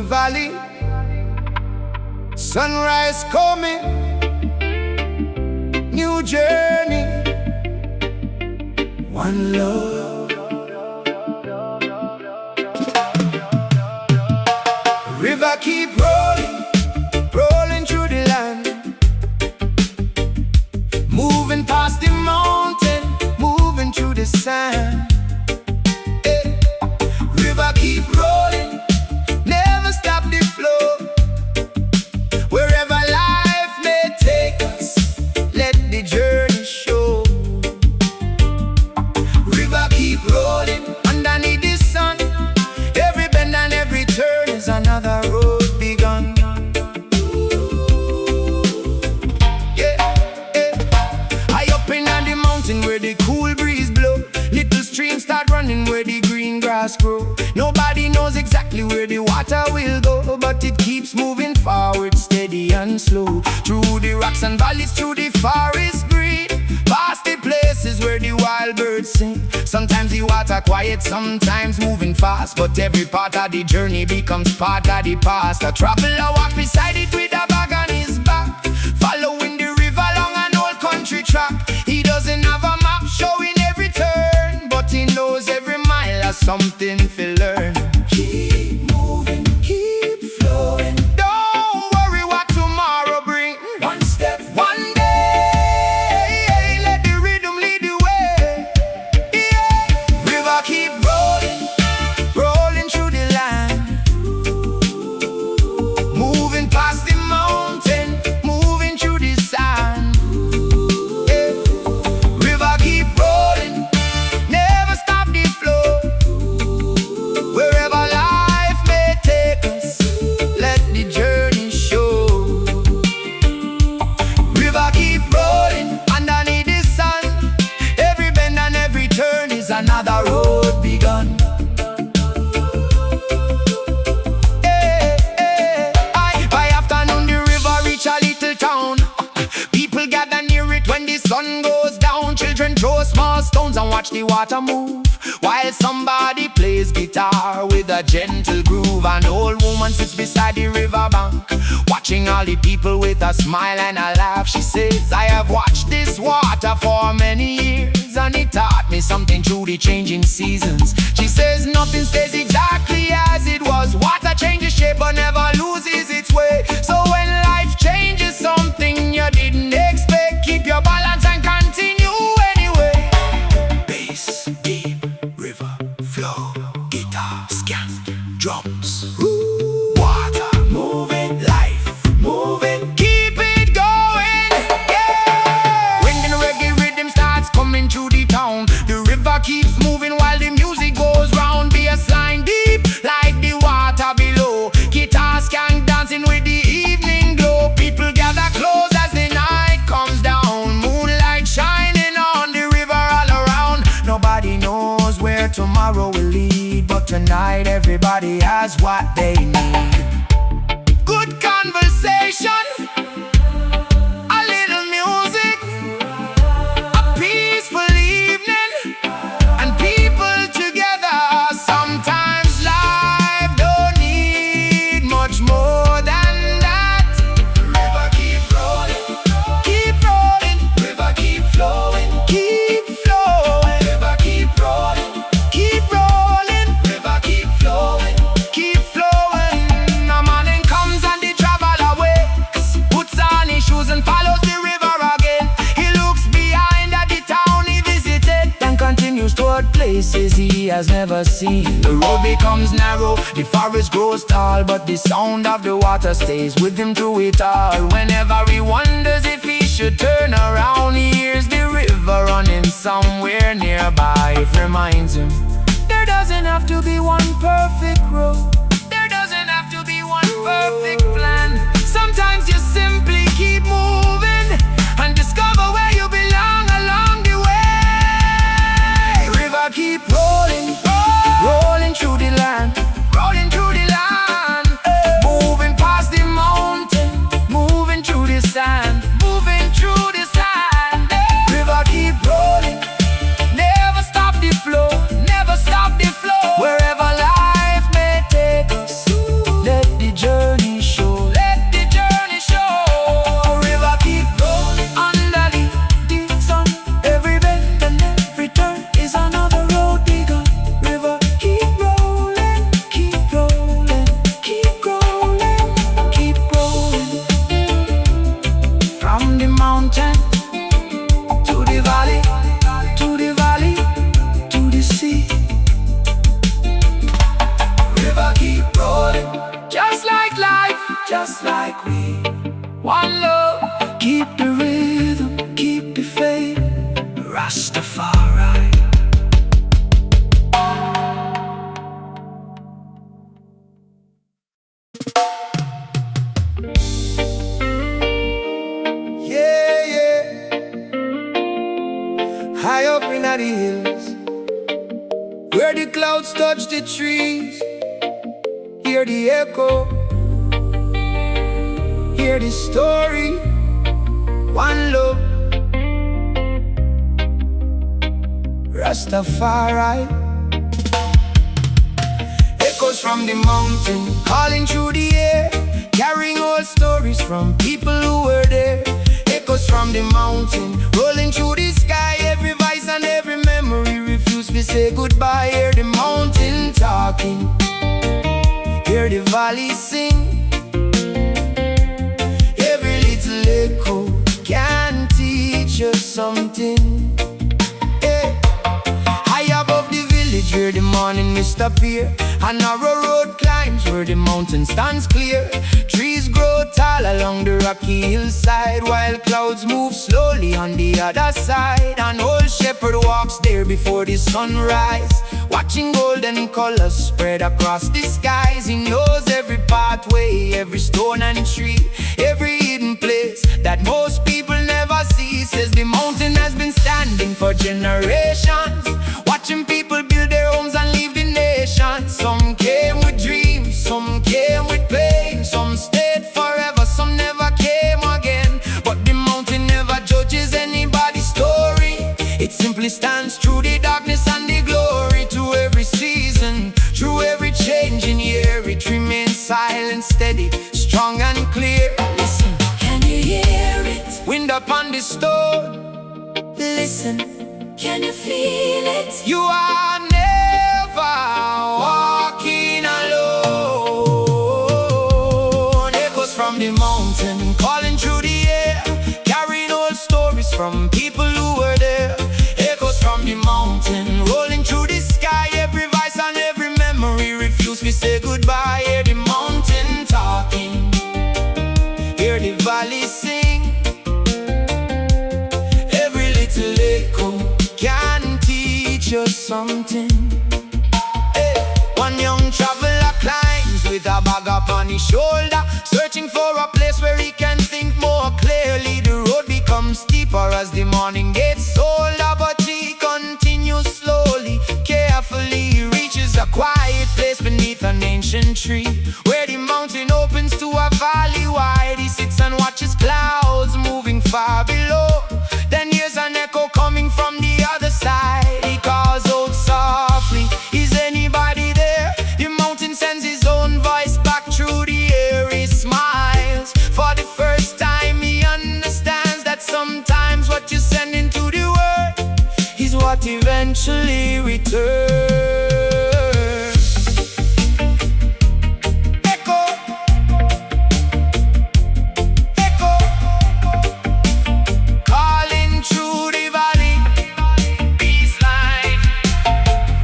valley. Sunrise coming, new journey, one love. River keep rolling, rolling through the land, moving past the mountain, moving through the sand. Hey. River keep rolling, never stop the flow. Wherever life may take us, let the journey show. River keep rolling underneath the sun. Every bend and every turn is another road begun. Yeah, yeah. High up in the mountain where the cool breeze blow, little streams start running where the green grass grow. Nobody knows exactly where the water will go, but it keeps moving forward, steady and slow. Through the rocks and valleys, through the forest green, past the places where the wild birds sing. Sometimes the water quiet, sometimes moving fast, but every part of the journey becomes part of the past. A traveler walks beside it with a bag on his back, following the river along an old country track. He doesn't have a map showing every turn, but he knows every mile has something to learn. Keep moving, keep flowing. Don't worry what tomorrow brings. One step, one day. Let the rhythm lead the way. Yeah. River keep rolling, rolling through the land, moving past the mountain, moving through the sand. Yeah. River keep rolling, never stop the flow. Wherever life may take us, let the journey show. River keep rolling underneath the sun. Every bend and every turn is another road begun. By afternoon the river reach a little town. People gather near it when the sun goes down. Children throw small stones and watch the water move, while somebody plays guitar with a gentle groove. An old woman sits beside the river bank, watching all the people with a smile and a laugh. She says, I have watched this water for many years, and it taught me something through the changing seasons. She says, nothing stays exactly as it was. Water changes shape but never loses its way. So when life changes something you didn't expect, keep your balance and continue anyway. Bass, deep, river, flow, guitar, scan, drums, water, moving, life, moving, keep it going, yeah. When the reggae rhythm starts coming through the town, the river keeps moving while the music goes round. Bassline deep, like the water below, guitar, scan, dancing with the evening glow. People gather close as the night comes down, moonlight shining on the river all around. Nobody knows where tomorrow will lead, but tonight everybody has what they need. Good conversation, a little music, a peaceful evening, and people together. Sometimes life don't need much more than that. River keep rolling, river keep flowing, river keep rolling, river keep flowing, A morning comes and the traveler wakes, puts on his shoes and follows the river again. He looks behind at the town he visited, then continues toward places he has never seen. The road becomes narrow, the forest grows tall, but the sound of the water stays with him through it all. Whenever he wonders if he should turn around, he hears the river running somewhere nearby. It reminds him there doesn't have to be one perfect road, there doesn't have to be one perfect plan. Sometimes you simply keep moving and discover where you belong along the way. River keep rolling, rolling through the land, moving past the mountain, moving through the sand, River keep rolling, never stop the flow, never stop the flow. Wherever life may take us, let the mountain, to the valley, to the valley, to the sea. River keep rolling, just like life, just like we. One love, keep the rhythm, keep the faith, Rastafari. Yeah, yeah. High up in the hills, where the clouds touch the trees, hear the echo, hear the story. One love, Rastafari. Echoes from the mountain, calling through the air, carrying old stories from people who were there. Echoes from the mountain, rolling through the sky. Every voice and every memory refuse to say goodbye. Hear the mountain talking, hear the valley sing. Every little echo can teach us something. Hey. High above the village where the morning mist appear, a narrow road climbs where the mountain stands clear. Trees grow tall along the rocky hillside, while clouds move slowly on the other side. An old shepherd walks there before the sunrise, watching golden colors spread across the skies. He knows every pathway, every stone and tree, every hidden place that most people never see. Says the mountain has been standing for generations, watching people build their homes and leave the nation. Some came with dreams, some came with pain, some stayed forever, some never came again. But the mountain never judges anybody's story. It simply stands through the darkness and the glory. To every season, through every changing year, it remains silent, steady, strong and clear. Listen, Can you hear it? wind upon the stone. Listen, can you feel it? You are never walking alone. Echoes from the mountain, calling through the air, carrying old stories from people who were there. Echoes from the mountain, rolling through the sky. Every voice and every memory refuse to say goodbye. Hear the mountain talking, hear the valley sing. Every little echo can teach us something. Hey. One young traveler climbs with a bag upon his shoulder, searching for a place where he can think more clearly. The road becomes steeper as the morning gets older, but he continues slowly, carefully. He reaches a quiet place beneath an ancient tree, where the mountain opens to a valley wide. He sits and watches clouds moving far below. Then hears an echo coming from the other side. He calls out softly, is anybody there? The mountain sends his own voice back through the air. He smiles. For the first time he understands that sometimes what you send into the world is what eventually returns. Echo, echo, calling through the valley, bassline,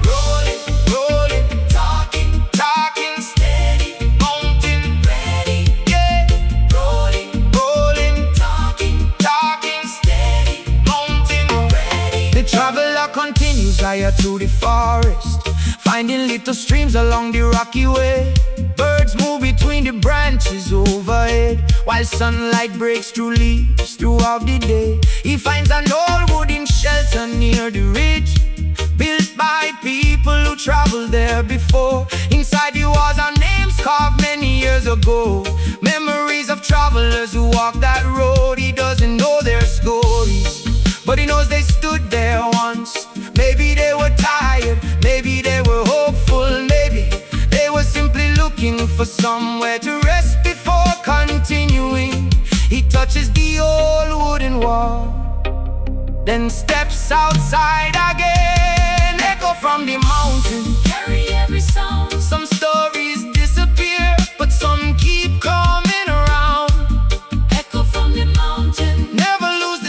rolling, rolling, talking, talking, steady, mountain ready, yeah, rolling, rolling, talking, talking, steady, mountain ready. The traveler continues higher through the forest, finding little streams along the rocky way. Birds move between the branches overhead, while sunlight breaks through leaves throughout the day. He finds an old wooden shelter near the ridge, built by people who traveled there before. Inside the walls are names carved many years ago, memories of travelers who walked that road. He doesn't know their stories, but he knows they stood there once. Maybe they were tired, maybe they were hopeful, maybe they were simply looking for somewhere to rest before continuing. He touches the old wooden wall, then steps outside again. Echo from the mountain, Carry every sound. some stories disappear, but some keep coming around. Echo from the mountain. Never lose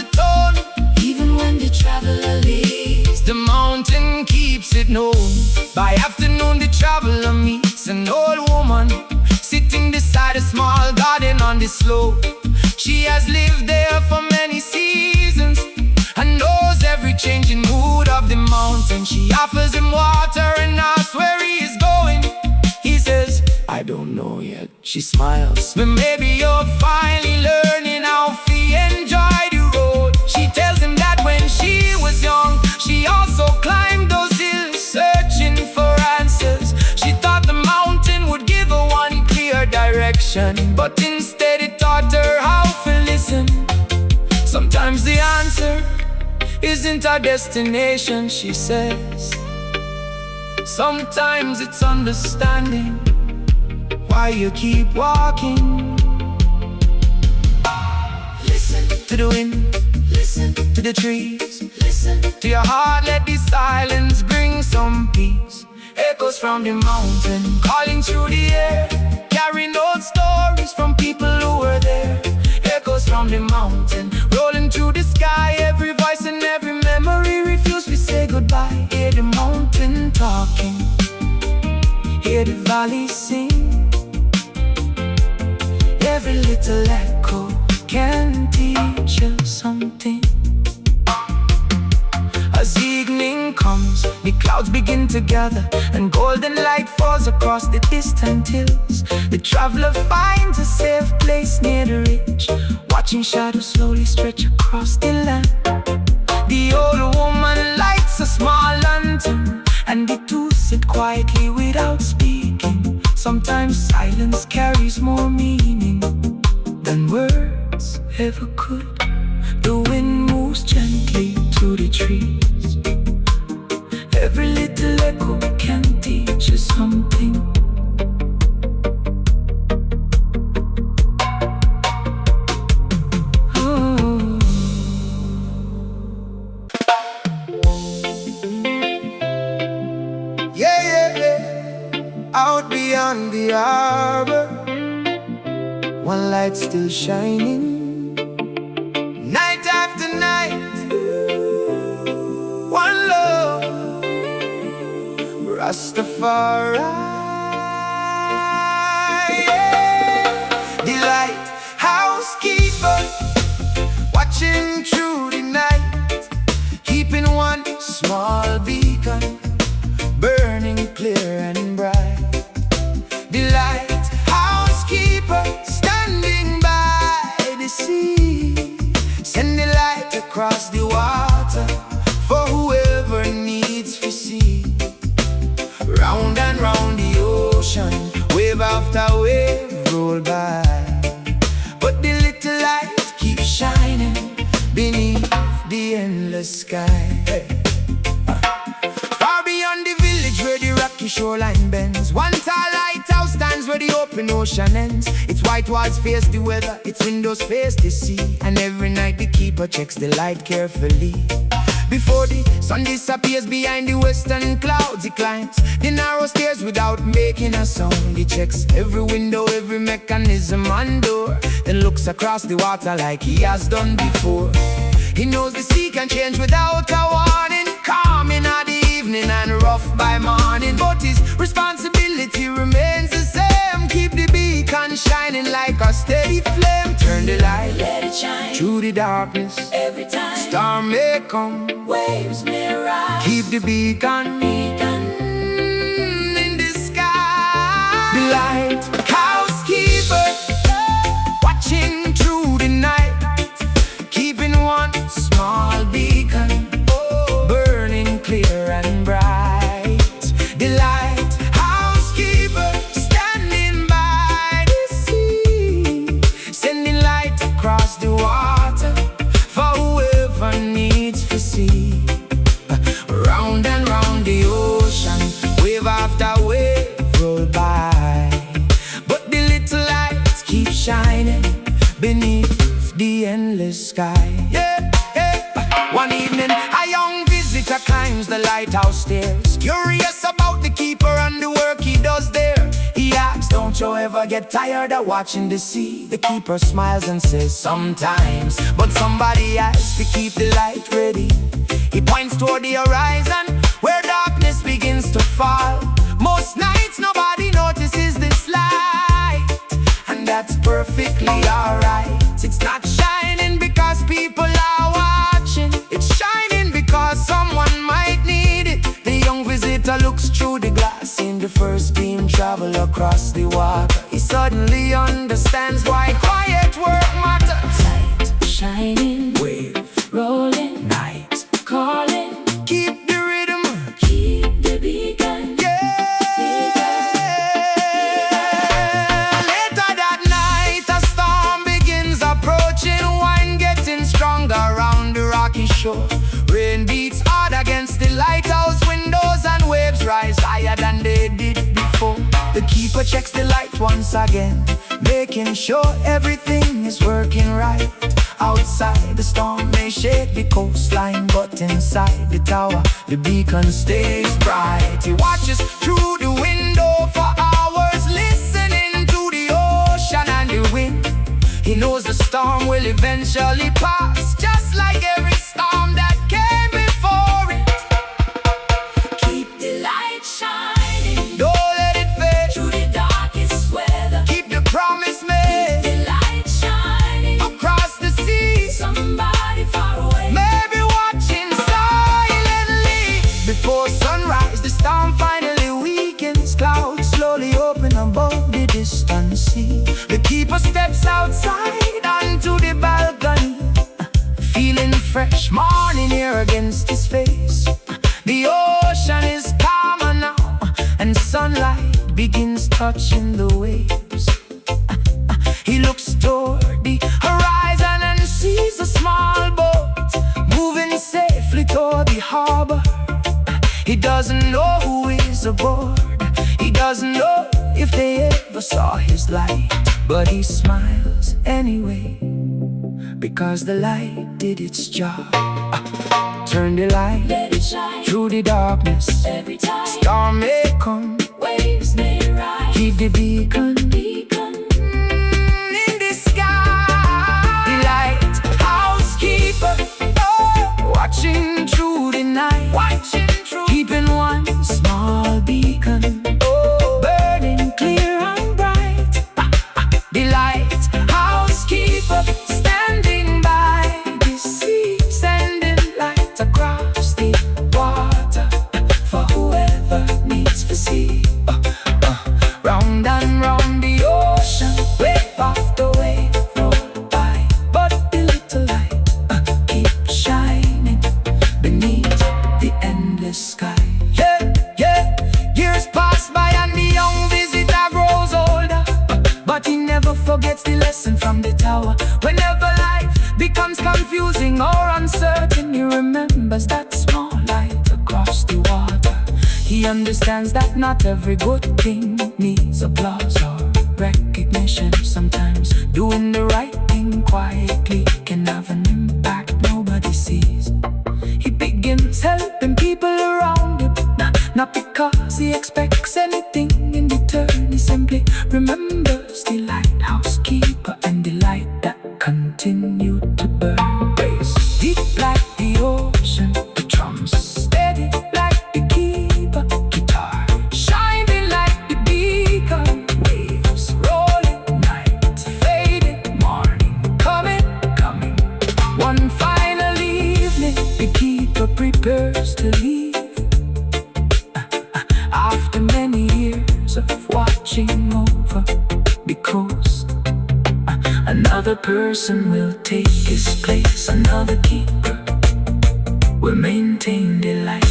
By afternoon the traveler meets an old woman sitting beside a small garden on the slope. She has lived there for many seasons and knows every changing mood of the mountain. She offers him water and asks where he is going. He says, I don't know yet. She smiles, but maybe you're finally learning how to enjoy the road. She tells him that when she was young, she also climbed those hills searching for answers. She thought the mountain would give her one clear direction, but instead it taught her how to listen. Sometimes the answer isn't our destination, she says. Sometimes it's understanding why you keep walking. Listen to the wind, listen to the trees, listen to your heart, let the silence bring some peace. Echoes from the mountain, calling through the air, carrying old stories from people who were there. Echoes from the mountain, rolling through the sky. Every voice and every memory refuse to say goodbye. Hear the mountain talking, hear the valley sing. Every little echo can teach you something. As evening comes, the clouds begin to gather, and golden light falls across the distant hills. The traveler finds a safe place near the ridge, watching shadows slowly stretch across the land. The old woman lights a small lantern, and the two sit quietly without speaking. Sometimes silence carries more meaning than words ever could. The wind moves gently through the trees. Every little echo can teach you something. Oh. Yeah, yeah, yeah. Out beyond the harbor, one light still shining. Night after night, one love, Rastafari. Yeah. The lighthouse keeper, watching through the night, keeping one small beacon burning clear and bright. The lighthouse keeper, standing by the sea, sending light across the water for whoever needs to see. Round and round the ocean, wave after wave roll by, but the little light keeps shining beneath the endless sky. Hey. Far beyond the village where the rocky shoreline bends, one tall lighthouse stands where the open ocean ends. Its white walls face the weather, its windows face the sea, and every night the keeper checks the light carefully. Before the sun disappears behind the western clouds, he climbs the narrow stairs without making a sound. He checks every window, every mechanism and door, then looks across the water like he has done before. He knows the sea can change without a warning, calm in the evening and rough by morning, but his responsibility remains the same. Keep the beacon shining like a steady flame. Turn the light, let it shine through the darkness. every time. Storm may come, Waves may rise, keep the beacon in the sky. The lighthouse keeper, watching through the night, keeping one small beacon burning clear and bright. The lighthouse keeper, standing by the sea, sending light across the water for whoever needs to see. Round and round the ocean, wave after wave roll by, but the little lights keep shining beneath the endless sky. Yeah, yeah. One evening, a young visitor climbs the lighthouse stairs, curious about the keeper and the work he does there. He asks, don't you ever get tired of watching the sea? The keeper smiles and says, sometimes, but somebody has to keep the light ready. He points toward the horizon where darkness begins to fall. perfectly alright. It's not shining because people are watching. It's shining because someone might need it. The young visitor looks through the glass in the first beam travel across the water. He suddenly understands why quiet work matters. Light shining, Wave, rolling, night, calling, keep the rhythm. keep the beacon. Later that night, a storm begins approaching. Wine getting stronger around the rocky shore. Rain beats hard against the lighthouse windows, and waves rise higher than they did before. The keeper checks the light once again, making sure everything is working right. Outside, the storm may shake the coastline, but inside the tower, the beacon stays bright. He watches through the window for hours, listening to the ocean and the wind. He knows the storm will eventually pass, just like every storm that came before it. Keep the light shining Don't let it fade, through the darkest weather. keep the promise made. The light shining, Across the sea, somebody far away. maybe watching silently. Before sunrise, the storm finally weakens. Clouds slowly open above the distant sea. The keeper steps outside onto the balcony, feeling fresh morning air against his face. The ocean is calmer now, and sunlight begins touching the waves. He looks toward the horizon and sees a small boat moving safely toward the harbor. He doesn't know who is aboard. He doesn't know if they ever saw his light, but he smiles anyway, because the light did its job. Turn the light Let it shine through the darkness. every time. Storm may come, Waves may rise. keep the beacon Beacon, in the sky. The lighthouse keeper, oh, watching through the night, keeping one small beacon, oh, burning clear and bright. The lighthouse keeper, standing by the sea, sending light across the water for whoever needs to see. Round and round the ocean, wave after wave roll by, but the little light keeps shining beneath the endless sky. Yeah, yeah, years pass by and the young visitor grows older, but he never forgets the lesson from the tower. Whenever life becomes confusing or uncertain, he remembers that small light across the water. He understands that not every good thing needs applause or recognition. Sometimes doing the right thing quietly can have an impact nobody sees. He begins helping people around him, not because he expects anything in return. He simply remembers the lighthouse keeper and the light that continued to burn. Bass deep like the ocean, the drums steady like the keeper, guitar shining like the beacon, waves rolling, night fading, morning coming. One final evening, the keeper prepares to leave. After many years of watching over the coast, another person will take his place. Another keeper will maintain the light.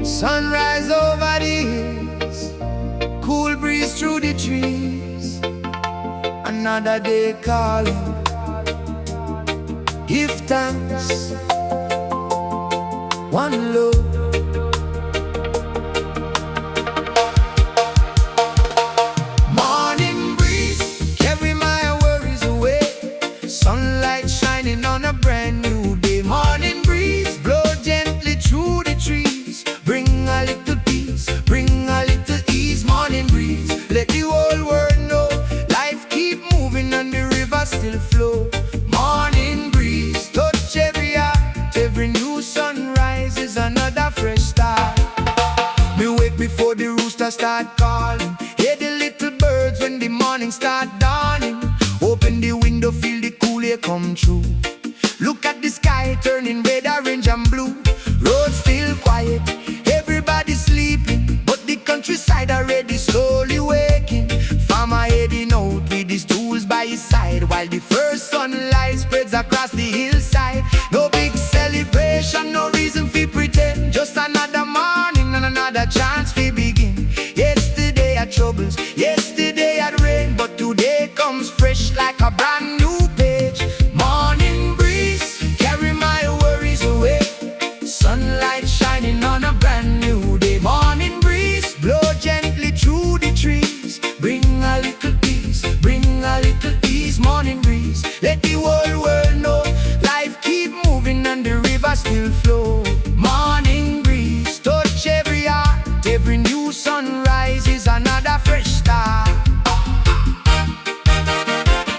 Sunrise over the hills, cool breeze through the trees. Another day calling, give thanks, one love. Morning breeze, carry my worries away. Sunlight shining on a brand new day. Morning breeze, blow gently through the trees. Bring a little peace, bring a little ease. Morning breeze, let the whole world know life keep moving and the river still flows. will flow. Morning breeze touch every heart. Every new sunrise is another fresh start.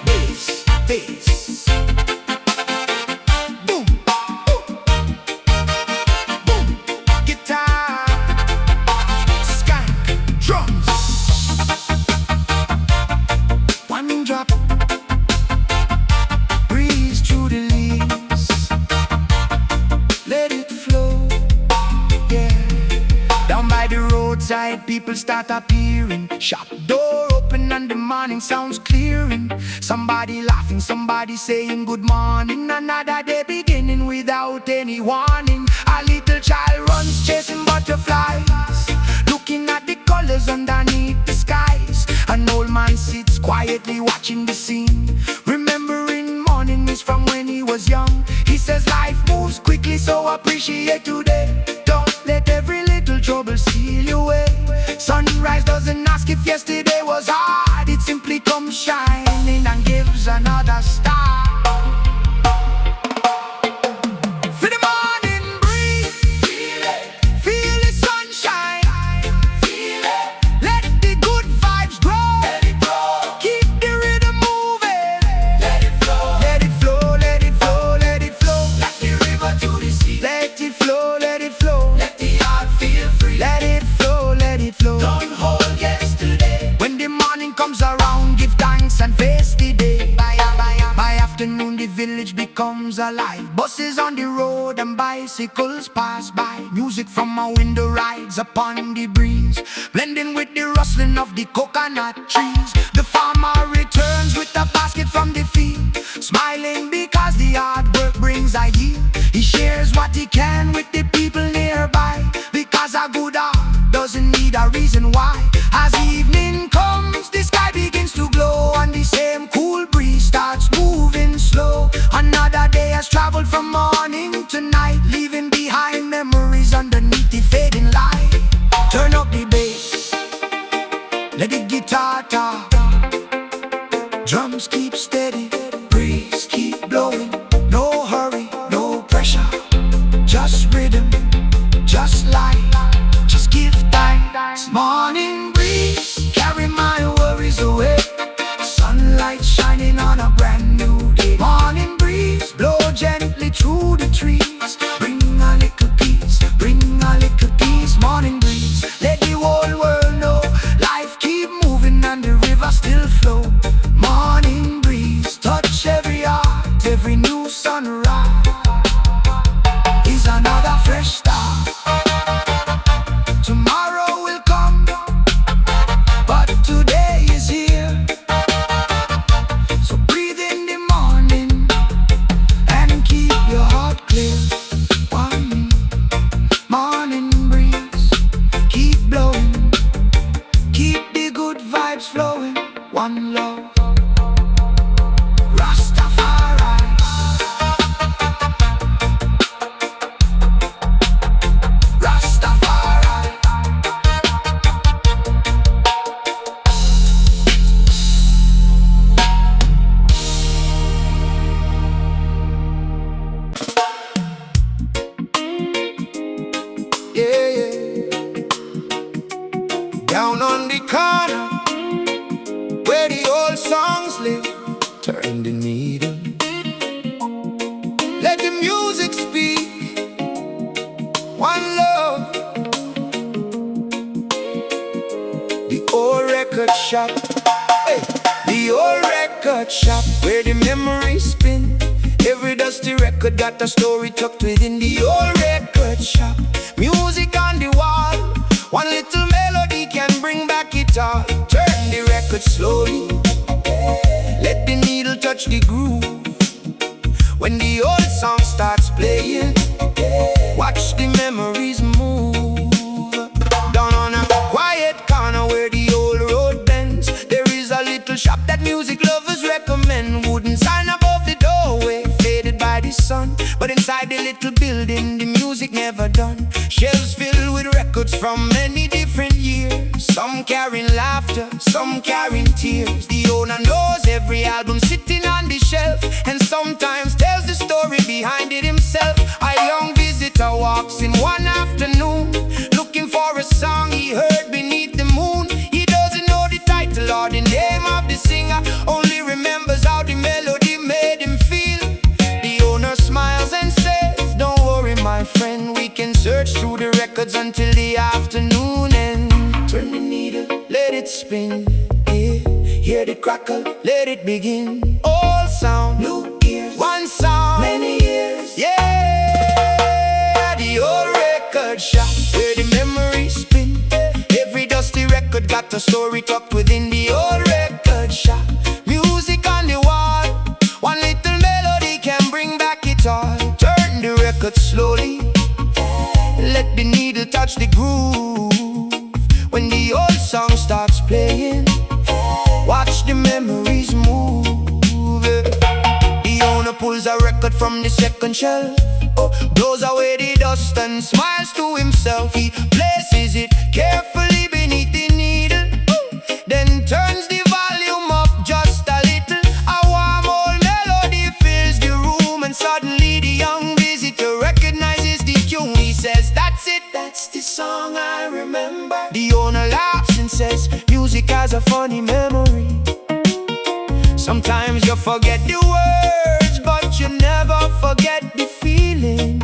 Bass, bass. Boom, boom, boom. Guitar, skank, drums. One drop, breeze through the leaves. Let it flow, yeah. Down by the roadside, people start appearing. Shop door open and the morning sounds clearing. Somebody laughing, somebody saying good morning. Another day beginning without any warning. A little child runs chasing butterflies, looking at the colors underneath the skies. An old man sits quietly watching the scene, remembering morning is from when he was young. He says life moves quickly, so appreciate today. Don't let every little trouble steal you away. Sunrise doesn't ask if yesterday was hard. It simply comes shining and gives another star. Feel the morning breeze, feel the sunshine, let the good vibes grow, keep the rhythm moving, let it flow, let it flow, let it flow, let it flow, like the river to the sea. Let it flow, let it flow, let the heart feel free. Let it flow, let it flow. Don't hold yesterday. When the morning comes around, give thanks and face the day. By afternoon the village becomes alive. Buses on the road and bicycles pass by. Music from a window rides upon the breeze, blending with the rustling of the coconut trees. The farmer returns with a basket from the field, smiling because the hard work brings a yield. He shares what he can with the people nearby, because a good heart doesn't need a reason why. As evening comes, the sky begins to glow, and the same cool breeze starts moving slow. Another day has traveled from morning to night, leaving behind memories underneath the fading light. Turn up the bass, let the guitar talk. Drums keep steady, breeze keep blowing. No hurry, no pressure, just rhythm, just light, just give thanks. Morning breeze, carry my worries away. Sunlight shining on a brand new day. Morning breeze, blow gently through the trees. Bring a little peace, bring a little peace. Morning breeze, let the whole world know life keep moving and the river still flow. Morning breeze, touch every heart. Every new sunrise is another fresh start. Tomorrow will come, but today is here. So breathe in the morning and keep your heart clear. One morning breeze, keep blowing, keep the good vibes flowing. One love, Rastafari. Rastafari. Yeah, yeah. Down on the corner where the old songs live, turn the needle, let the music speak. One love, the old record shop, hey. The old record shop where the memories spin. Every dusty record got a story tucked within the old record shop. Music on the wall, one little melody can bring back it all. Turn the record slowly, let the needle touch the groove. When the old song starts playing, watch the memories move. Down on a quiet corner where the old road bends, there is a little shop that music lovers recommend. Wooden sign above the doorway, faded by the sun, but inside the little building the music never done. Shelves filled with records from many different years, some carrying laughter, some carrying tears. The owner knows every album sitting on the shelf, and sometimes tells the story behind it himself. A young visitor when we can search through the records until the afternoon and turn the needle, let it spin. Yeah. Hear the crackle, let it begin. All sound, new ears, one sound, many years. Yeah, the old record shop where the memories spin. Every dusty record got a story tucked within the old record shop. Music on the wall, one little melody can bring back it all. Turn the record slowly, let the needle touch the groove. When the old song starts playing, watch the memories move. The owner pulls a record from the second shelf, blows away the dust and smiles to himself. He places it carefully beneath the needle, then turns the volume up just a little. A warm old melody fills the room, and suddenly the young visitor recognizes the tune. He says, "That's it, that's the song I remember." The owner laughs and says, "Music has a funny memory. Sometimes you forget the words, but you never forget the feeling."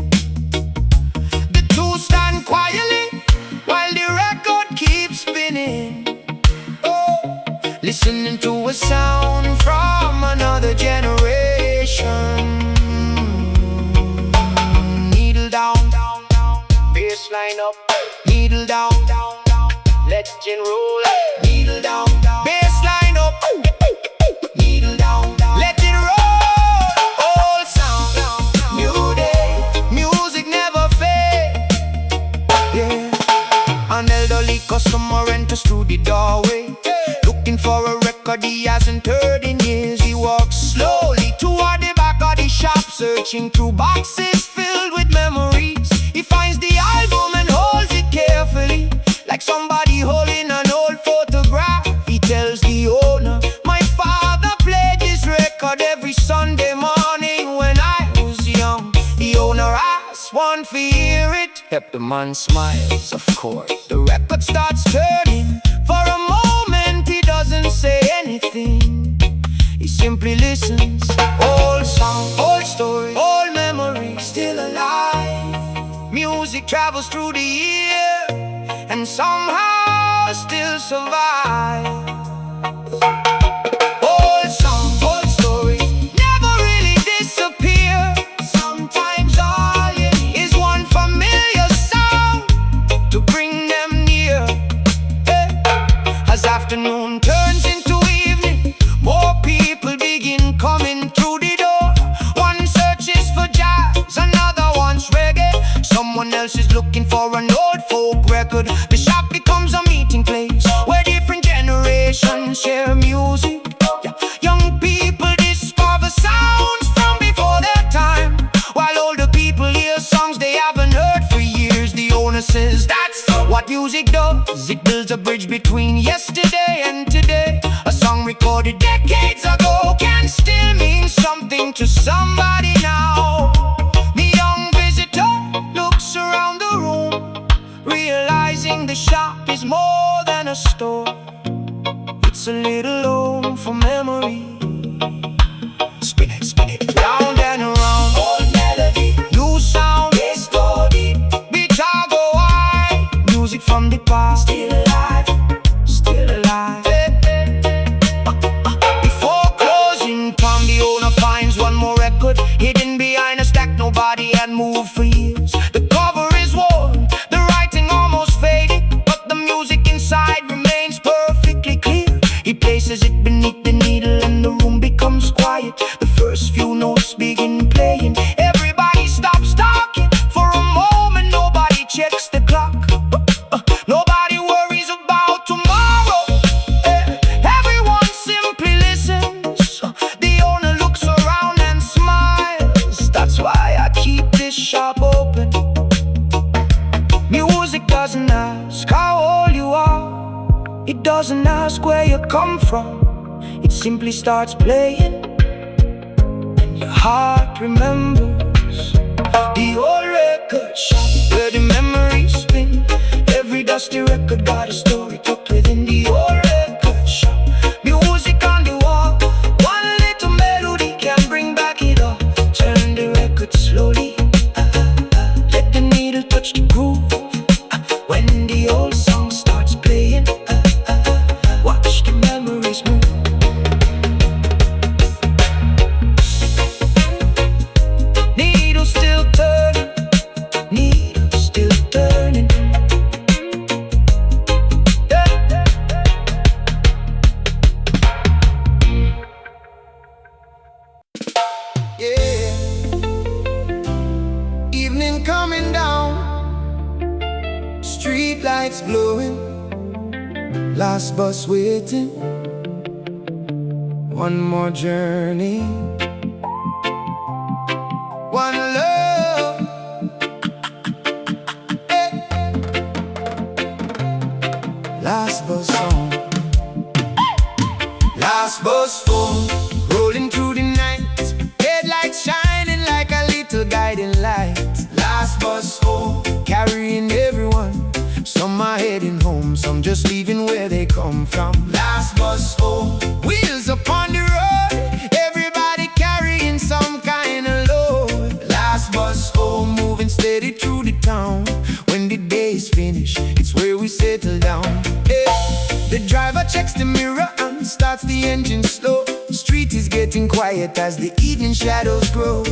The two stand quietly while the record keeps spinning, listening to a sound from another generation. Needle down, bass line up, needle down, legend roll up. Needle down, bass line up, needle down, let it roll. Old sound, new day, music never fade. Yeah, an elderly customer enters through the doorway, looking for a record he hasn't heard in years. He walks slowly toward the back of the shop, searching through boxes filled with memories. He finds the album and holds it carefully, like somebody holding an old photograph. He tells the owner, "My father played this record every Sunday morning when I was young." The owner asks, "Want to hear it?" Yep, the man smiles, of course. The record starts turning. For a moment he doesn't say anything, he simply listens. Old song, old story, old memory, still alive. Music travels through the year and somehow still survives. Old song, old story, never really disappear. Sometimes all you need is one familiar sound to bring them near. As afternoon turns into evening, more people begin coming through the door. One searches for jazz, another wants reggae, someone else is looking for an old folk record. The shop becomes a meeting place where different generations share music. Young people discover sounds from before their time, while older people hear songs they haven't heard for years. The owner says, "That's what music does. It builds a bridge between yesterday and today. A song recorded decades ago can still mean something to somebody now." The young visitor looks around the room, realizing the shop is more than a store. It's a little home for memory. Spin it, round and around. Old melody, new sound, bass go deep, guitar go high. Music from the past, still alive, still alive. Before closing time, the owner finds one more record hidden behind a stack nobody had moved for years. The cover is worn, the writing almost faded, but the music inside remains perfectly clear. He places it beneath the needle and the room becomes quiet. The first few notes begin playing. Everybody stops talking for a moment. Nobody checks the clock. Nobody worries about tomorrow. Everyone simply listens. The owner looks around and smiles. That's why I keep this shop open. Music doesn't ask how old you are. It doesn't ask where you come from. It simply starts playing, and your heart remembers. The old record shop where the memories spin. Every dusty record got a story tucked within the old record shop. Music on the wall, one little melody can bring back it all. Turn the record slowly, let the touch the groove. When the old song starts playing, watch the memories move. Needle still turning, needle still turning. Yeah. Evening coming down, street lights glowing, last bus waiting, one more journey, one love. Hey. Last bus home, last bus home, rolling through the night, headlights shining like a little guiding light. Last bus home, carrying everyone. Some are heading home, some just leaving where they come from. Last bus home, wheels upon the road, everybody carrying some kind of load. Last bus home, moving steady through the town. When the day is finished, it's where we settle down. Hey. The driver checks the mirror and starts the engine slow. Street is getting quiet as the evening shadows grow.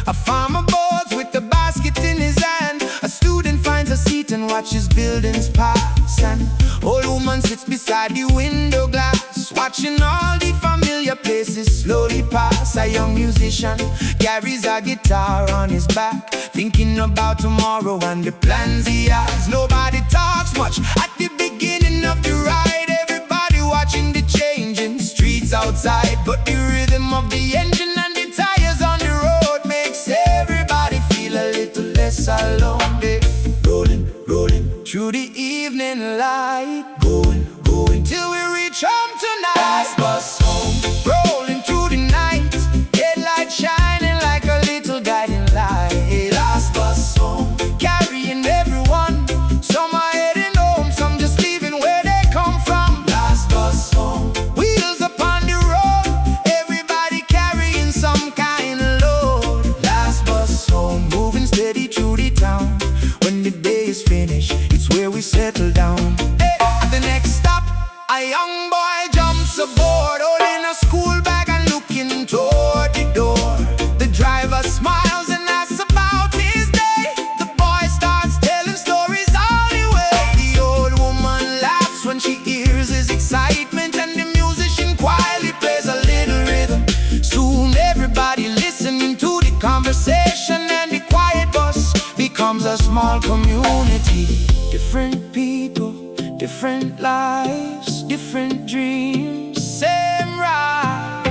A farmer boards with a basket in his hand. A student finds a seat and watches buildings pass. An old woman sits beside the window glass, watching all the familiar places slowly pass. A young musician carries a guitar on his back, thinking about tomorrow and the plans he has. Nobody talks much at the beginning of the ride. Everybody watching the changing streets outside, but the rhythm of the engine and the tires on the road makes everybody feel a little less alone. They rolling, rolling through the evening light, going, going till we reach home tonight. Last bus home, rolling through the night, headlights shining like a little guiding light. Last bus home, carrying everyone. Some are heading home, some just leaving where they come from. Last bus home, wheels upon the road, everybody carrying some kind of load. Last bus home, moving steady through the town. When the day is finished, it's where we settle down. Hey. At the next stop, a young boy jumps aboard, holding a school bag and looking toward the door. The driver smiles and asks about his day. The boy starts telling stories all the way. The old woman laughs when she hears his excitement, and the musician quietly plays a little rhythm. Soon everybody listening to the conversation, and the quiet bus becomes a small community. Different people, different lives, different dreams, same ride.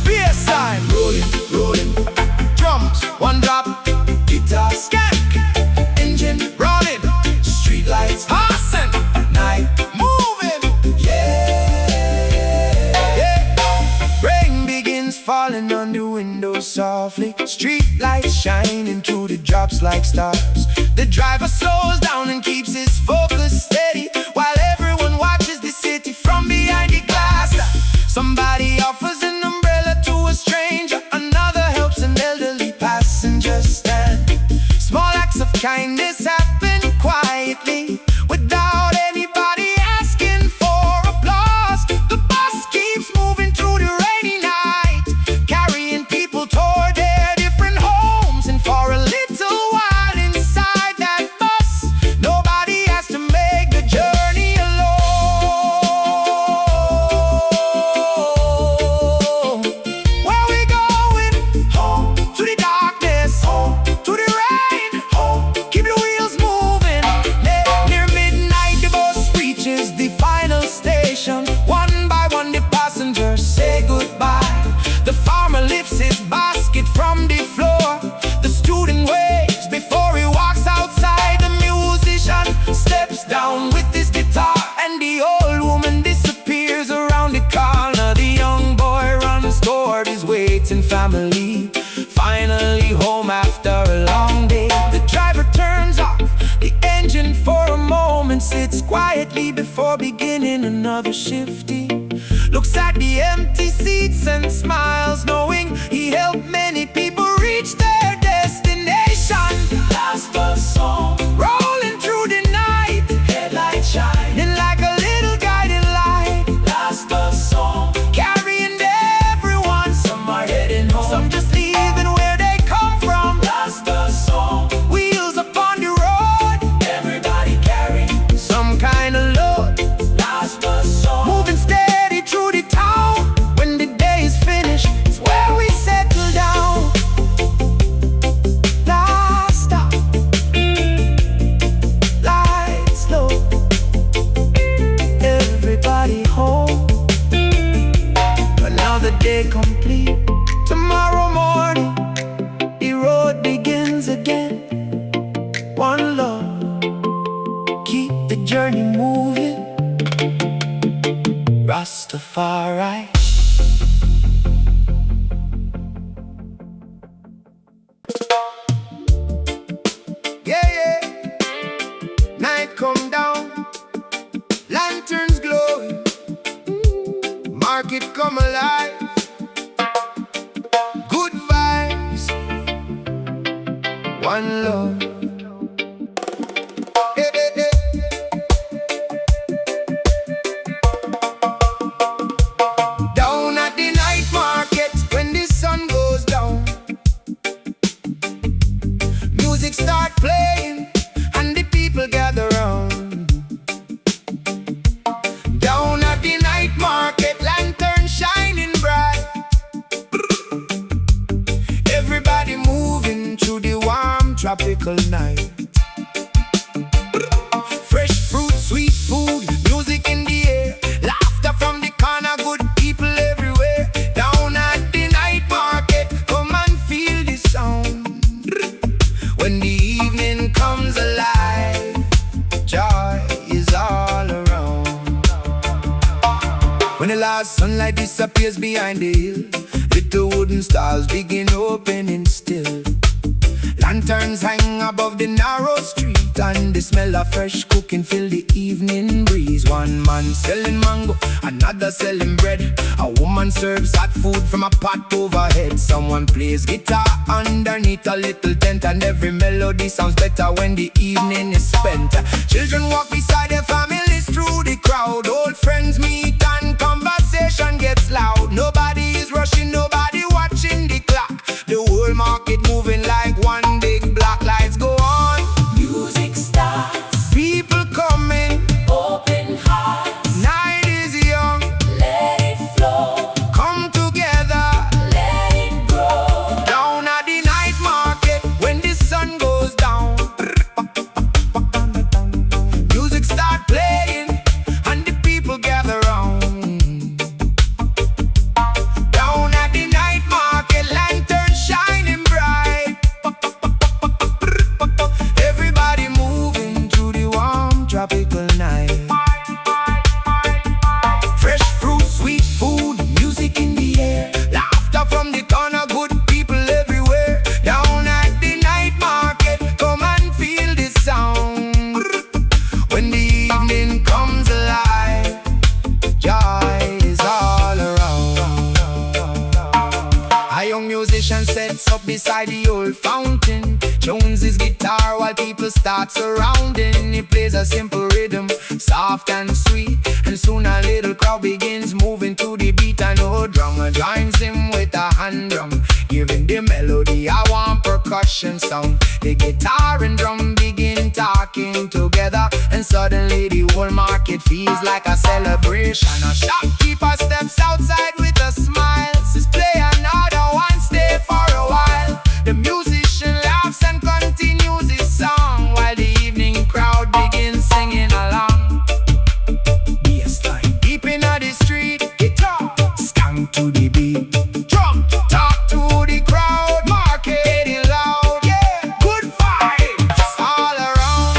Bass line, rolling, rolling, drums, one drop, guitar skank, engine running, street lights passing, night moving, yeah, yeah. Rain begins falling on the windows softly, street lights shining through the drops like stars. The driver slows down and keeps his focus steady, while everyone watches the city from behind the glass. Somebody offers an umbrella to a stranger, another helps an elderly passenger stand. Small acts of kindness happen quietly, without anybody asking for applause. The bus keeps moving through the rainy night, carrying people toward their different homes. And for a little while inside that bus, nobody has to make the journey alone. Where we going? Home. To the darkness, home. To the rain, home. Keep the wheels moving. Near midnight the bus reaches the final station. One by one the passengers say goodbye. The farmer lifts his basket from the floor. The student waits before he walks outside. The musician steps down with his guitar, and the old woman disappears around the corner. The young boy runs toward his waiting family, finally home after a long day. The driver turns off the engine for a moment, sits quietly before beginning shift. He looks at the empty seats and smiles, knowing he held one love. Hey, hey, hey. Down at the night market when the sun goes down, music start playing and the people gather round. Down at the night market, lantern shining bright, everybody moving through the warm tropical night. Fresh fruit, sweet food, music in the air, laughter from the corner, good people everywhere. Down at the night market, come and feel the sound. When the evening comes alive, joy is all around. When the last sunlight disappears behind the hill, little wooden stalls begin opening still. Lanterns hang above the narrow street, and the smell of fresh cooking fill the evening breeze. One man selling mango, another selling bread. A woman serves hot food from a pot overhead. Someone plays guitar underneath a little tent, and every melody sounds better when the evening is spent. Children walk beside their families through the crowd. Old friends meet and conversation gets loud. Nobody is rushing, nobody watching the clock. The whole market moving like one big block. Lights go on, Music starts, people coming, open hearts, night is young, let it flow, come together. let it grow. Down at the night market when the sun goes down, music start playing and the people gather round. Down at the night market, lantern shining bright, everybody moving through the warm tropical night. Fresh fruit, sweet food, music in the air, laughter from the corner, good people everywhere. Down at the night market, come and feel the sound. When the evening comes alive, joy is all around. A young musician sets up beside the old fountain, tunes his guitar while people start surrounding. He plays a simple rhythm, soft and sweet, and soon a little crowd begins moving to the beat. And old drummer joins him with a hand drum, giving the melody a warm percussion sound. The guitar and drum begin talking together, and suddenly the whole market feels like a celebration. A shopkeeper steps outside with a smile, says play another one, stay for a while. The musician laughs and continues his song, while the evening crowd begins singing along. Bass line deep in the street, guitar skank to the beat, drum talk to the crowd, market getting loud, yeah, good vibes all around.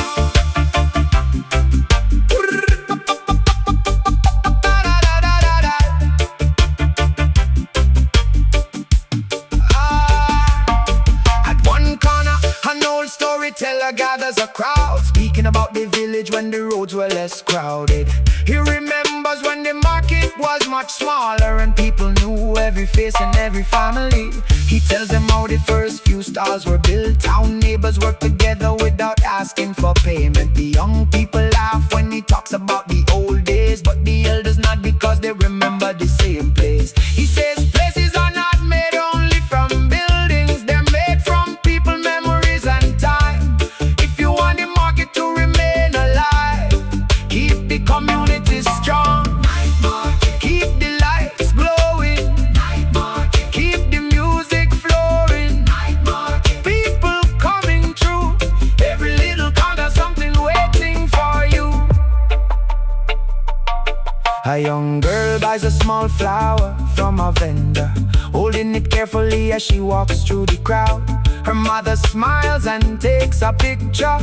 At one corner, an old storyteller gathers a crowd, speaking about the village when the roads were less crowded. He remembers when the market was much smaller and people knew every face and every family. He tells them how the first few stalls were built, how neighbors worked together without asking for payment. The young people laugh when he talks about the old days, but the elders nod because they remember the same place. He says places are not made only from buildings, they're made from people, memories and time. If you want the market to remain alive, keep the community strong. Night market, keep the lights glowing. Night market, keep the music flowing. Night market, people coming through. Every little corner, something waiting for you. A young girl buys a small flower from a vendor, holding it carefully as she walks through the crowd. Her mother smiles and takes a picture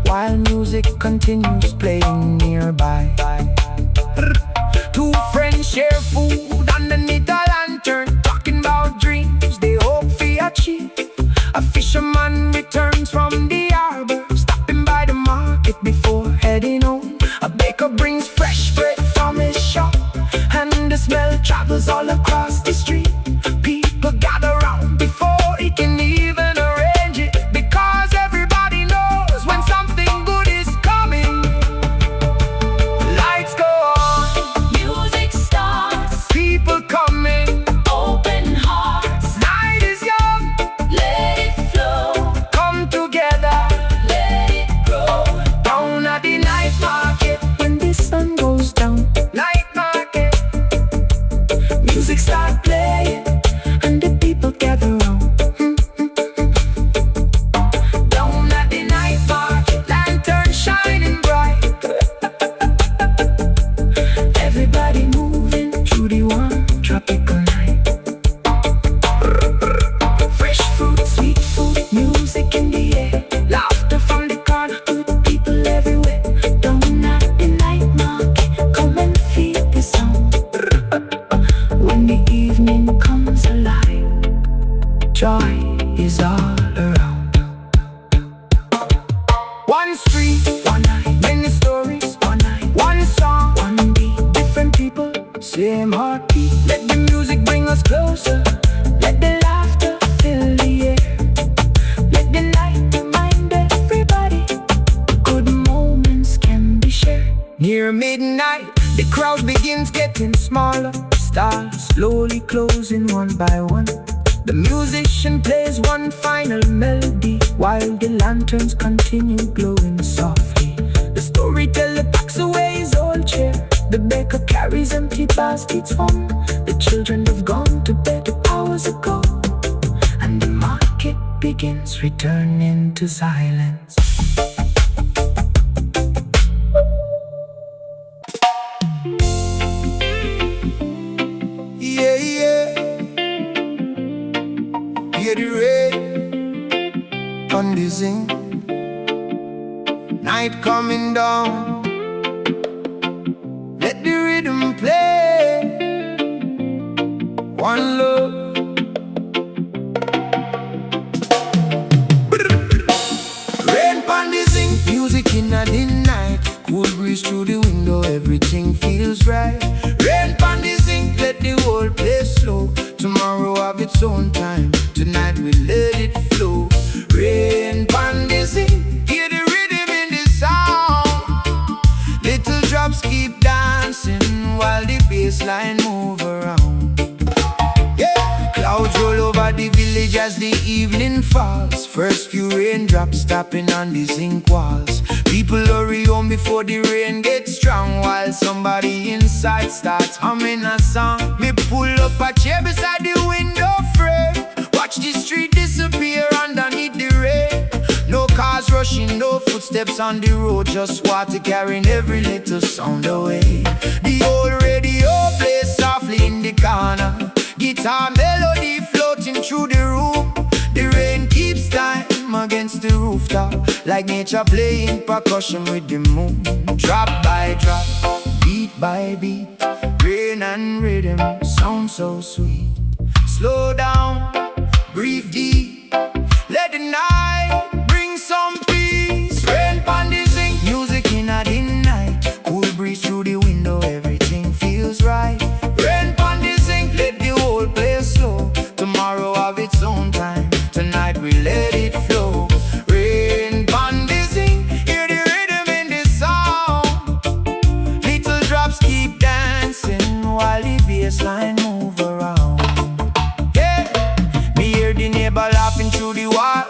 while music continues playing nearby. Two friends share food underneath a lantern, talking about dreams they hope to achieve. A fisherman returns from the harbor, stopping by the market before heading home. A baker brings fresh bread from his shop, and the smell travels all across the street. People gather round before he can even arrange it, because joy is all around. One street, one night, many stories, one night, one song, one beat, different people, same heartbeat. Let the music bring us closer, let the laughter fill the air. Let the night remind everybody good moments can be shared. Near midnight, the crowd begins getting smaller, stars slowly closing one by one. The musician plays one final melody while the lanterns continue glowing softly. The storyteller packs away his old chair, the baker carries empty baskets home. The children have gone to bed hours ago, and the market begins returning to silence. Yeah, yeah. Hear the rain on the zinc. Night coming down. Let the rhythm play. One love. Rain pon the zinc. Music in the night. Cool breeze through the window. Everything feels right. Rain pon the zinc. Let the whole place slow. Tomorrow have its own time. Tonight we let it flow. Rain pon the zinc. Hear the rhythm in the sound. Little drops keep dancing while the bassline move around. Yeah. Clouds roll over the village as the evening falls. First few raindrops tapping on the zinc walls. People hurry home before the rain gets strong, while somebody inside starts humming a song. Me pull up a chair beside the window frame, watch the street disappear underneath the rain. No cars rushing, no footsteps on the road, just water carrying every little sound away. The old radio plays softly in the corner, guitar melody floating through the room. The rain keeps time against the rooftop, like nature playing percussion with the moon. Drop by drop, beat by beat, rain and rhythm sound so sweet. Slow down, breathe deep, let the night bring some peace. Rain pon the zinc, music in the night. Cool breeze through the window, everything feels right. Rain pon the zinc, let the whole place slow. Tomorrow have its own time, tonight we let it flow. Rain pon the zinc, hear the rhythm in the sound. Little drops keep dancing while the bassline move around. Yeah, me hear the neighbor laughing through the wall,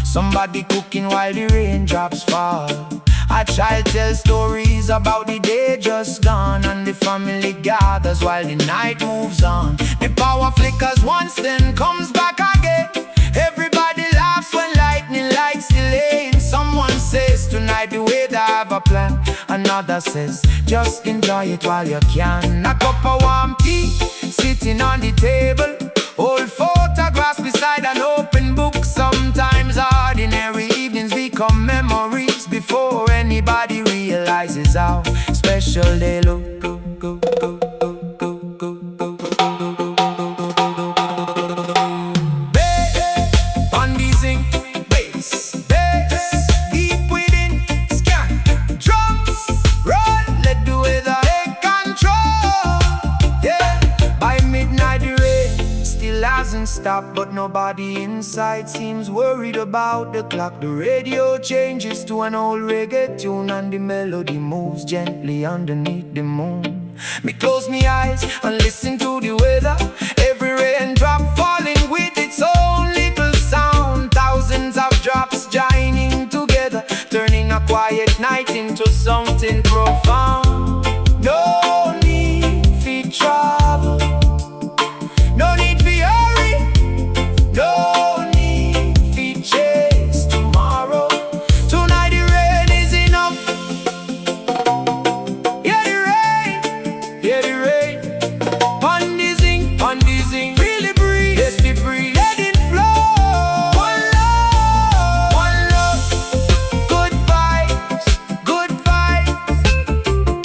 somebody cooking while the raindrops fall. A child tells stories about the day just gone, and the family gathers while the night moves on. The power flickers once, then comes back again. Everybody laughs when lightning lights the lane. Someone says tonight the weather have a plan. Another says just enjoy it while you can. A cup of warm tea sitting on the table, old photographs beside an open book. Sometimes ordinary evenings become memories before anybody realizes how special they look. Stop, but nobody inside seems worried about the clock. The radio changes to an old reggae tune, and the melody moves gently underneath the moon. Me close my eyes and listen to the weather, every raindrop falling with its own little sound. Thousands of drops joining together, turning a quiet night into something profound. No need for trouble, no need for hurry, no need for chase tomorrow. Tonight the rain is enough. Hear the rain, hear the rain. Pon the zinc, really breathe. Let it breathe, let it flow. One love, good vibes, good vibes.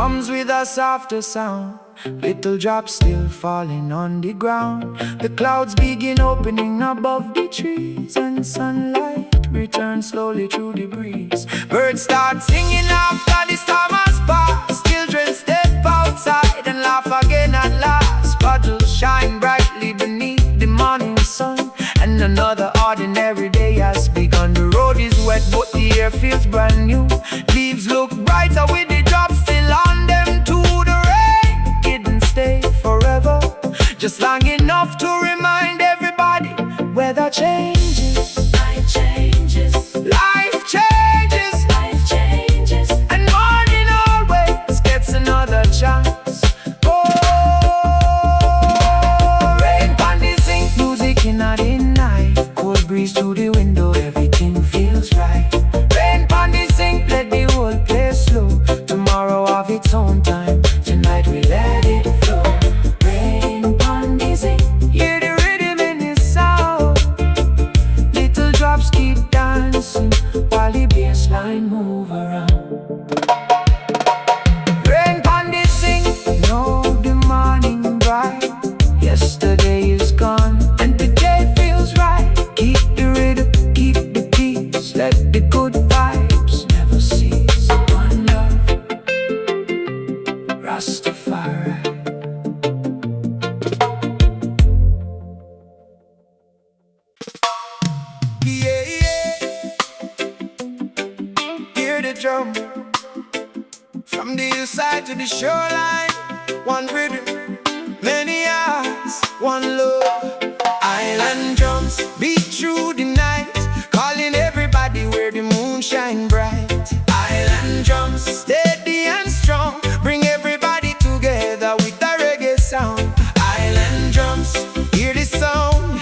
comes with a softer sound. Little drops still falling on the ground. The clouds begin opening above the trees, and sunlight returns slowly through the breeze. Birds start singing after the storm has passed. Children step outside and laugh again at last. Puddles shine brightly beneath the morning sun, and another ordinary day has begun. The road is wet but the air feels brand new. Leaves look brighter with the drops still on them too. The rain didn't stay forever, just long enough to remind everybody weather changes. Life changes. Life changes. Life changes. And morning always gets another chance. Oh, rain on the zinc, music in the night. Cold breeze through the window, everything feels right. Rain on the zinc, let the whole place slow. Tomorrow have its own time, tonight we let it flow. Rain on the zinc. Hear the rhythm in the sound. Little drops keep dancing while the bassline move around. Rain on the zinc, know the morning bright. Yesterday is gone and today feels right. Keep the rhythm, keep the peace. Let the good vibes never cease. One love, Rastafari. Yeah, yeah. Hear the drum from the hillside to the shoreline. One rhythm, many eyes, one love. Island drums beat through the night, calling everybody where the moon shine bright. Island drums steady and strong, bring everybody together with a reggae sound. Island drums, hear the sound,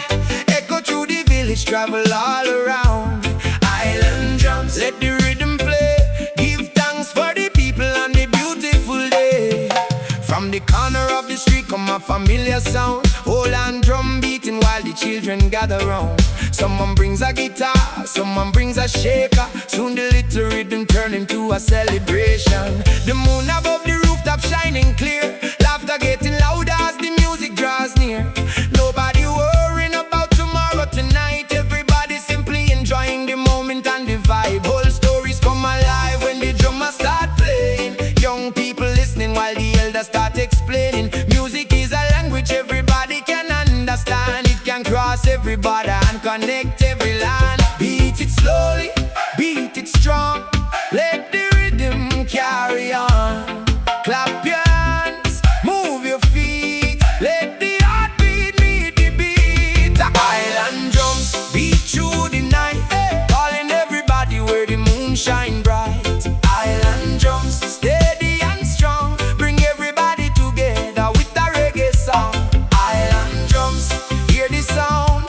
echo through the village, travel all around. Island drums, let the rhythm play, give thanks for the people on the beautiful day. From the corner of the street come a familiar sound, whole and drum beating while the children gather round. Someone brings a guitar, someone brings a shaker. Soon the little rhythm turn into a celebration. The moon above the rooftop shining clear, laughter getting louder as the music draws near. Nobody worrying about tomorrow, tonight everybody simply enjoying the moment and the vibe. Whole stories come alive when the drummer start playing. Young people listening while the elders start explaining. Music is a language everybody can understand. It can cross every border and connect every land. Beat it slowly, beat it strong, let the rhythm carry on. Clap your hands, move your feet, let the heartbeat meet the beat. The island drums beat through the night, calling everybody where the moon shine bright. Island drums steady and strong, bring everybody together with a reggae song. Island drums, hear the sound,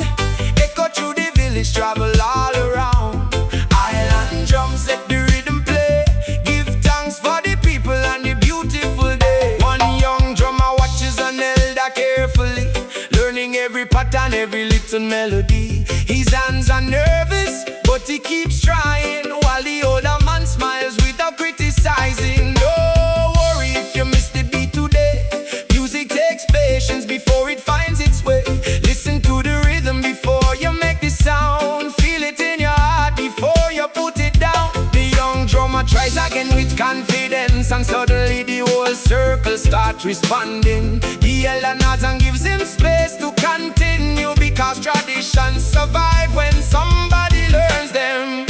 echo through the village, travel all around. Island drums, let the rhythm play, give thanks for the people and the beautiful day. One young drummer watches an elder carefully, learning every pattern, every little melody. His hands are nervous, but he keeps trying, while the older man smiles without criticizing. Don't worry if you miss the beat today, music takes patience before it finds its way. Listen to the rhythm before you make the sound, feel it in your heart before you put it down. The young drummer tries again with confidence, and suddenly the whole circle starts responding. The elder nods and gives him space to continue, because traditions survive when somebody learns them.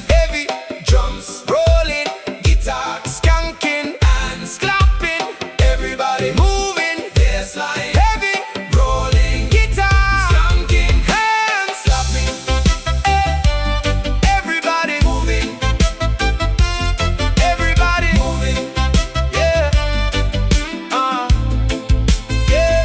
Heavy drums rolling, guitar skanking, hands clapping, everybody moving. Bassline heavy rolling, guitar skanking, hands clapping, everybody moving, everybody moving. Yeah, yeah.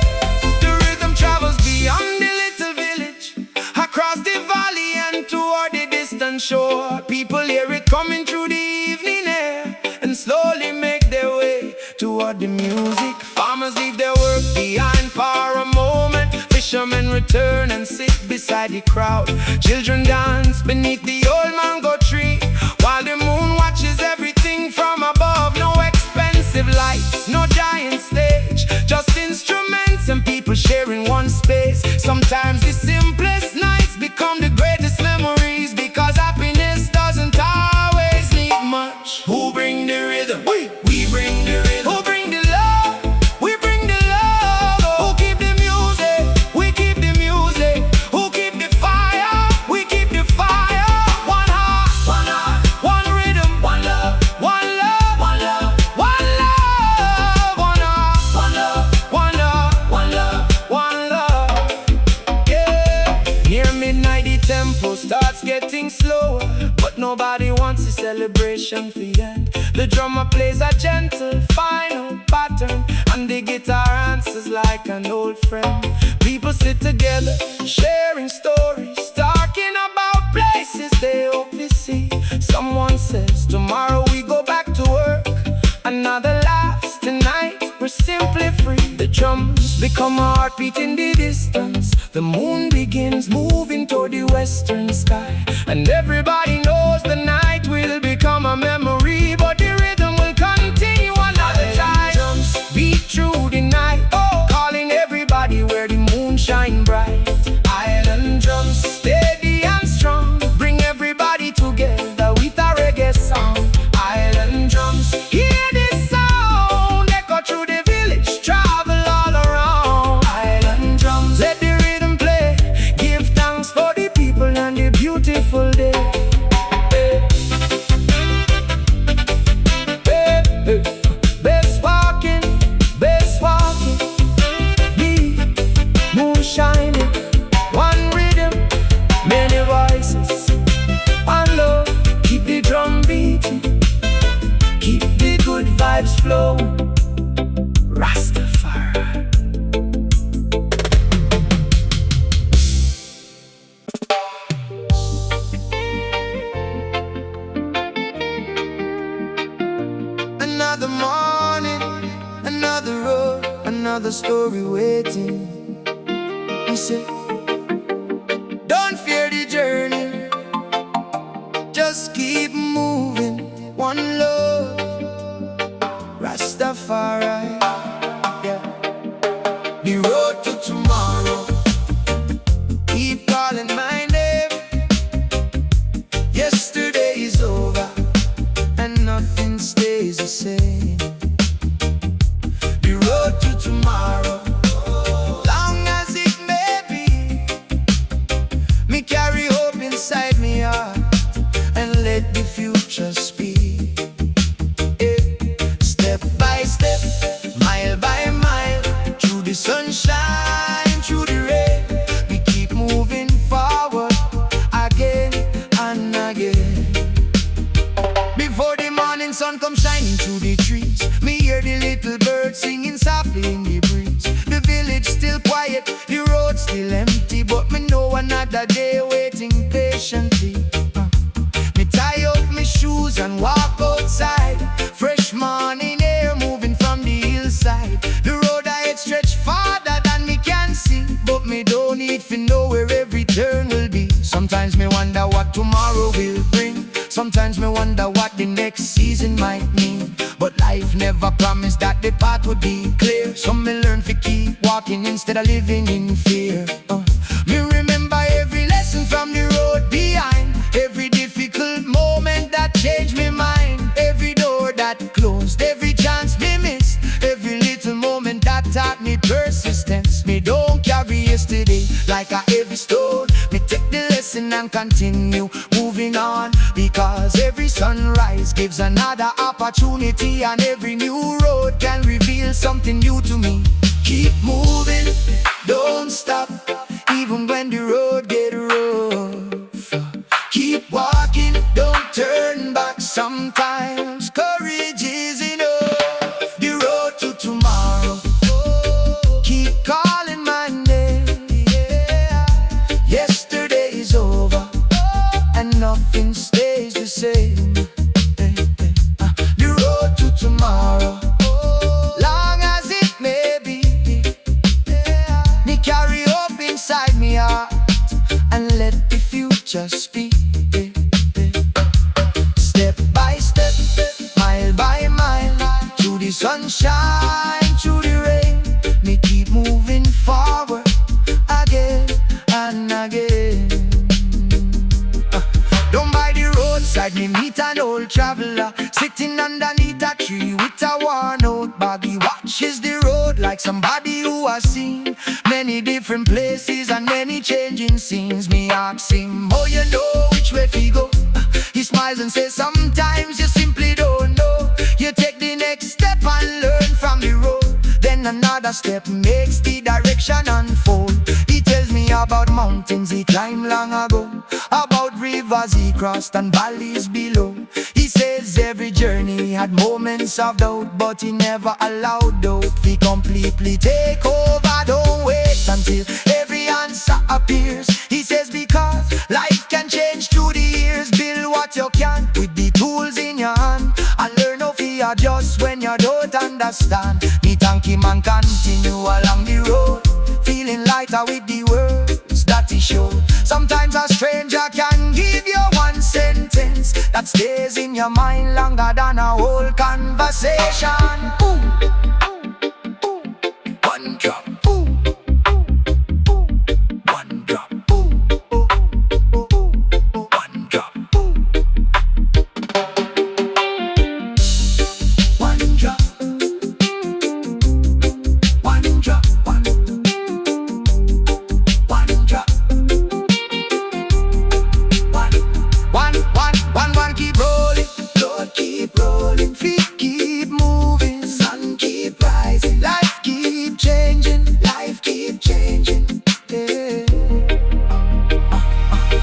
The rhythm travels beyond the little village, across the valley and toward the distant shore. People hear it coming through the evening air, and slowly make their way toward the music. Farmers leave their work behind for a moment. Fishermen return and sit beside the crowd. Children dance beneath the old mango tree, while the moon watches everything from above. No expensive nobody wants a celebration for end. The drummer plays a gentle final pattern, and the guitar answers like an old friend. People sit together, sharing stories, talking about places they hope to see. Someone says, tomorrow we go back to work. Another laughs, tonight we're simply free. The drums become a heartbeat in the distance. The moon begins moving toward the western sky, and everybody knows the night will become a memory, but the rhythm will continue another time. Drums beat through the night, calling everybody where the moon shine bright. Island drums, steady and strong, bring everybody together with a reggae song. Island drums, hear this sound, echo through the village, travel all around. Island drums, let the rhythm play, give thanks for the people and the beautiful day. Best walking, the moon shining, one rhythm, many voices, one love, keep the drum beating, keep the good vibes flowing. Rastafari. Another morning, another road, another story waiting. He said, don't fear the journey, just keep moving. One love, Rastafari. Yeah. The road to tomorrow, keep calling my name. Yesterday is over, and nothing stays the same. The road to tomorrow, long as it may be, me carry hope inside me heart, and let the future speak. Step by step, mile by mile, through the sunshine, through the rain, we keep moving forward again and again. Before the morning sun comes shining through the trees, me hear the little birds singing softly in the breeze. The village still quiet, the road still empty, but me know another day waiting patiently. Me tie up my shoes and walk outside. Fresh morning air moving from the hillside. The road ahead stretch farther than me can see, but me don't need to know where every turn will be. Sometimes me wonder what tomorrow will bring. Sometimes me wonder what the next season might mean. But life never promised that the path would be clear. So me learn to keep walking instead of living in fear. Me remember every lesson from the road behind, every difficult moment that changed me mind, every door that closed, every chance me missed, every little moment that taught me persistence. Me don't carry yesterday like a heavy stone. Me take the lesson and continue moving on, because every sunrise gives another opportunity, and every new road can reveal something new to me. Keep moving, don't stop, even when the road get rough. Keep walking, don't turn back. Sometimes courage is enough. The road to tomorrow, keep calling my name. Yesterday is over, and nothing stays the same. The road to tomorrow, long as it may be, me carry hope inside me heart, and let the future speak. Step by step, mile by mile, through the sunshine, through the rain, me keep moving forward again and again. Down by the roadside, me meet an old traveler, sitting underneath a tree with a worn out bag. He watches the road like somebody who has seen many different places and many changing scenes. Me ask him, oh, you know which way to go? He smiles and says, sometimes you simply don't know. You take the next step and learn from the road, then another step makes the direction unfold. He tells me about mountains he climbed long ago, about rivers rivers he crossed and valleys below. He says every journey had moments of doubt, but he never allowed doubt to completely take over. Don't wait until every answer appears. He says because life can change through the years. Build what you can with the tools in your hand, and learn how to adjust when you don't understand. Me thank him and continue along the road, feeling lighter with the words that he showed. Sometimes a stranger can give you one sentence that stays in your mind longer than a whole conversation. Ooh. One drop. Ooh. One drop. Ooh. One drop. Ooh. One drop. One drop. One drop. One keep rolling, Lord keep rolling, feet keep moving, sun keep rising, life keep changing, yeah.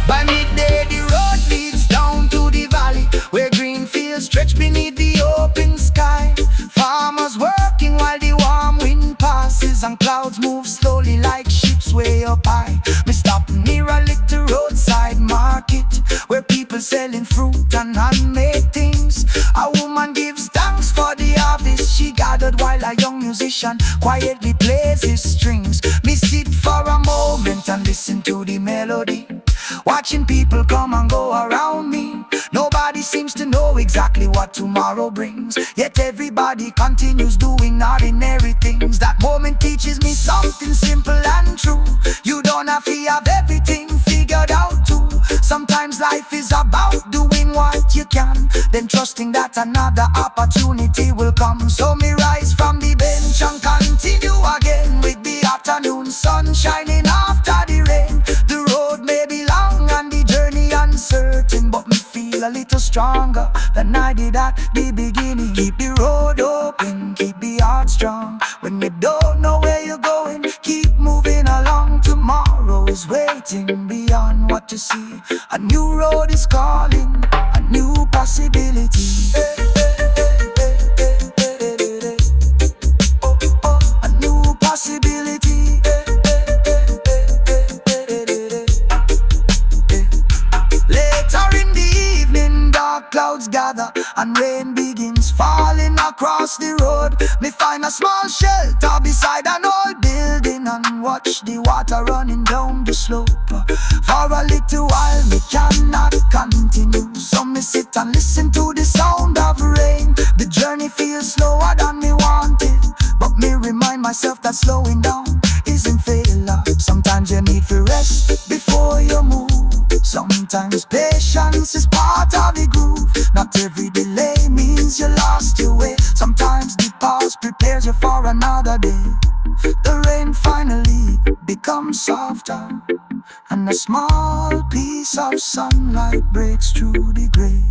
By midday the road leads down to the valley, where green fields stretch beneath the open sky. Farmers working while the warm wind passes, and clouds move slowly like ships way up high. Me stop near a little roadside market, where people selling fruit and handmade things. A woman gives thanks for the harvest she gathered, while a young musician quietly plays his strings. Me sit for a moment and listen to the melody, watching people come and go around me. Nobody seems to know exactly what tomorrow brings, yet everybody continues doing ordinary things. That moment teaches me something simple and true: you don't have to have everything figured out too. Sometimes life is about doing what you can, then trusting that another opportunity will come. So me rise from the bench and continue again, with the afternoon sun shining after the rain. The road may be long and the journey uncertain, but me feel a little stronger than I did at the beginning. Keep the road open, keep the heart strong. When you don't know where you're going, keep moving along. Tomorrow is waiting beyond what you see. A new road is calling, a new possibility. A new possibility. Later in the evening, dark clouds gather and rain begins falling across the road. Me find a small shelter beside an old building and watch the water running down the slope. For a little while me cannot continue, so me sit and listen to the sound of rain. The journey feels slower than me wanted, but me remind myself that slowing down isn't failure. Sometimes you need to rest before you move. Sometimes patience is part of the groove. Not every delay means you lost your way. Sometimes the pause prepares you for another day. The rain finally becomes softer, and a small piece of sunlight breaks through the gray.